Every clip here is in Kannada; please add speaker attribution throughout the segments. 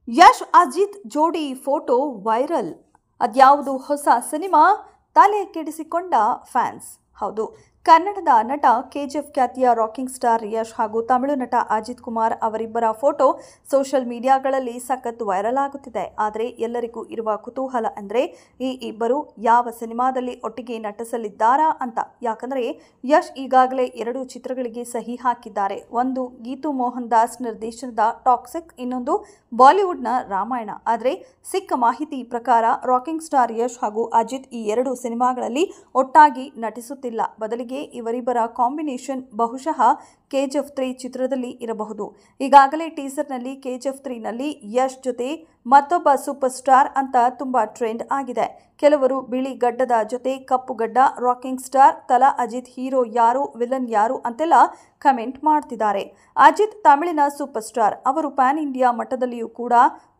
Speaker 1: ಯಶ್ ಅಜಿತ್ ಜೋಡಿ ಫೋಟೋ ವೈರಲ್. ಅದ್ಯಾವುದು ಹೊಸ ಸಿನಿಮಾ? ತಲೆ ಕೆಡಿಸಿಕೊಂಡ ಫ್ಯಾನ್ಸ್. ಹೌದು, ಕನ್ನಡದ ನಟ ಕೆಜಿಎಫ್ ಖ್ಯಾತಿಯ ರಾಕಿಂಗ್ ಸ್ಟಾರ್ ಯಶ್ ಹಾಗೂ ತಮಿಳು ನಟ ಅಜಿತ್ ಕುಮಾರ್ ಅವರಿಬ್ಬರ ಫೋಟೋ ಸೋಷಿಯಲ್ ಮೀಡಿಯಾಗಳಲ್ಲಿ ಸಖತ್ ವೈರಲ್ ಆಗುತ್ತಿದೆ. ಆದರೆ ಎಲ್ಲರಿಗೂ ಇರುವ ಕುತೂಹಲ ಅಂದರೆ ಈ ಇಬ್ಬರು ಯಾವ ಸಿನಿಮಾದಲ್ಲಿ ಒಟ್ಟಿಗೆ ನಟಿಸಲಿದ್ದಾರಾ ಅಂತ. ಯಾಕಂದರೆ ಯಶ್ ಈಗಾಗಲೇ 2 ಚಿತ್ರಗಳಿಗೆ ಸಹಿ ಹಾಕಿದ್ದಾರೆ. ಒಂದು ಗೀತು ಮೋಹನ್ ದಾಸ್ ನಿರ್ದೇಶನದ ಟಾಕ್ಸಿಕ್, ಇನ್ನೊಂದು ಬಾಲಿವುಡ್ನ ರಾಮಾಯಣ. ಆದರೆ ಸಿಕ್ಕ ಮಾಹಿತಿ ಪ್ರಕಾರ ರಾಕಿಂಗ್ ಸ್ಟಾರ್ ಯಶ್ ಹಾಗೂ ಅಜಿತ್ ಈ 2 ಸಿನಿಮಾಗಳಲ್ಲಿ ಒಟ್ಟಾಗಿ ನಟಿಸುತ್ತಿಲ್ಲ. ಬದಲಿಗೆ ಇವರಿಬ್ಬರ ಕಾಂಬಿನೇಷನ್ ಬಹುಶಃ ಕೆಜಿಎಫ್ 3 ಚಿತ್ರದಲ್ಲಿ ಇರಬಹುದು. ಈಗಾಗಲೇ ಟೀಸರ್ನಲ್ಲಿ ಕೆಜಿಎಫ್ 3ನಲ್ಲಿ ಯಶ್ ಜೊತೆ ಮತ್ತೊಬ್ಬ ಸೂಪರ್ ಸ್ಟಾರ್ ಅಂತ ತುಂಬಾ ಟ್ರೆಂಡ್ ಆಗಿದೆ. ಕೆಲವರು ಬಿಳಿ ಗಡ್ಡದ ಜೊತೆ ಕಪ್ಪು ಗಡ್ಡ, ರಾಕಿಂಗ್ ಸ್ಟಾರ್, ತಲಾ ಅಜಿತ್ ಹೀರೋ ಯಾರು, ವಿಲನ್ ಯಾರು ಅಂತೆಲ್ಲ ಕಮೆಂಟ್ ಮಾಡ್ತಿದ್ದಾರೆ. ಅಜಿತ್ ತಮಿಳಿನ ಸೂಪರ್ ಸ್ಟಾರ್. ಅವರು ಪ್ಯಾನ್ ಇಂಡಿಯಾ ಮಟ್ಟದಲ್ಲಿಯೂ ಕೂಡ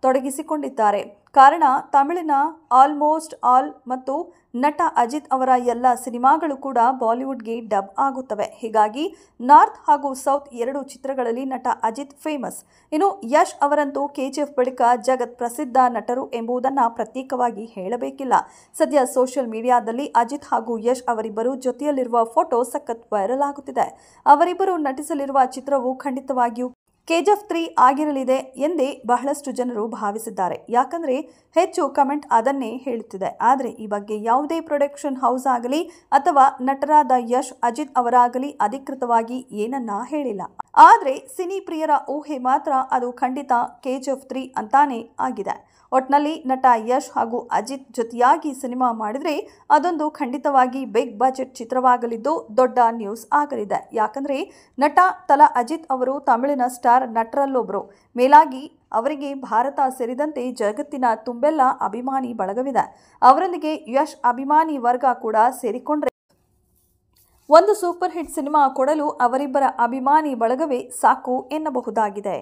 Speaker 1: ತೊಡಗಿಸಿಕೊಂಡಿದ್ದಾರೆ. ಕಾರಣ ತಮಿಳಿನ ಆಲ್ಮೋಸ್ಟ್ ಆಲ್ ಮತ್ತು ನಟ ಅಜಿತ್ ಅವರ ಎಲ್ಲ ಸಿನಿಮಾಗಳು ಕೂಡ ಬಾಲಿವುಡ್ಗೆ ಡಬ್ ಆಗುತ್ತವೆ. ಹೀಗಾಗಿ ನಾರ್ತ್ ಹಾಗೂ ಸೌತ್ 2 ಚಿತ್ರಗಳಲ್ಲಿ ನಟ ಅಜಿತ್ ಫೇಮಸ್. ಇನ್ನು ಯಶ್ ಅವರಂತೂ ಕೆಜಿಎಫ್ ಬಳಿಕ ಜಗತ್ ಪ್ರಸಿದ್ಧ ನಟರು ಎಂಬುದನ್ನು ಪ್ರತ್ಯೇಕವಾಗಿ ಹೇಳಬೇಕಿಲ್ಲ. ಸದ್ಯ ಸೋಷಿಯಲ್ ಮೀಡಿಯಾದಲ್ಲಿ ಅಜಿತ್ ಹಾಗೂ ಯಶ್ ಅವರಿಬ್ಬರು ಜೊತೆಯಲ್ಲಿರುವ ಫೋಟೋ ಸಖತ್ ವೈರಲ್ ಆಗುತ್ತಿದೆ. ಅವರಿಬ್ಬರು ನಟಿಸಲಿರುವ ಚಿತ್ರವು ಖಂಡಿತವಾಗಿಯೂ ಕೆಜಿಎಫ್ 3 ಆಗಿರಲಿದೆ ಎಂದೇ ಬಹಳಷ್ಟು ಜನರು ಭಾವಿಸಿದ್ದಾರೆ. ಯಾಕಂದರೆ ಹೆಚ್ಚು ಕಮೆಂಟ್ ಅದನ್ನೇ ಹೇಳುತ್ತಿದೆ. ಆದರೆ ಈ ಬಗ್ಗೆ ಯಾವುದೇ ಪ್ರೊಡಕ್ಷನ್ ಹೌಸ್ ಆಗಲಿ ಅಥವಾ ನಟರಾದ ಯಶ್ ಅಜಿತ್ ಅವರಾಗಲಿ ಅಧಿಕೃತವಾಗಿ ಏನನ್ನ ಹೇಳಿಲ್ಲ. ಆದರೆ ಸಿನಿ ಪ್ರಿಯರ ಊಹೆ ಮಾತ್ರ ಅದು ಖಂಡಿತ ಕೆಜಿಎಫ್ 3 ಅಂತಾನೆ ಆಗಿದೆ. ಒಟ್ನಲ್ಲಿ ನಟ ಯಶ್ ಹಾಗೂ ಅಜಿತ್ ಜೊತೆಯಾಗಿ ಸಿನಿಮಾ ಮಾಡಿದರೆ ಅದೊಂದು ಖಂಡಿತವಾಗಿ ಬಿಗ್ ಬಜೆಟ್ ಚಿತ್ರವಾಗಲಿದ್ದು ದೊಡ್ಡ ನ್ಯೂಸ್ ಆಗಲಿದೆ. ಯಾಕಂದರೆ ನಟ ತಲಾ ಅಜಿತ್ ಅವರು ತಮಿಳಿನ ಸ್ಟಾರ್ ನಟರಲ್ಲೊಬ್ಬರು. ಮೇಲಾಗಿ ಅವರಿಗೆ ಭಾರತ ಸೇರಿದಂತೆ ಜಗತ್ತಿನ ತುಂಬೆಲ್ಲ ಅಭಿಮಾನಿ ಬಳಗವಿದೆ. ಅವರೊಂದಿಗೆ ಯಶ್ ಅಭಿಮಾನಿ ವರ್ಗ ಕೂಡ ಸೇರಿಕೊಂಡ್ರೆ ಒಂದು ಸೂಪರ್ ಹಿಟ್ ಸಿನಿಮಾ ಕೊಡಲು ಅವರಿಬ್ಬರ ಅಭಿಮಾನಿ ಬಳಗವೇ ಸಾಕು ಎನ್ನಬಹುದಾಗಿದೆ.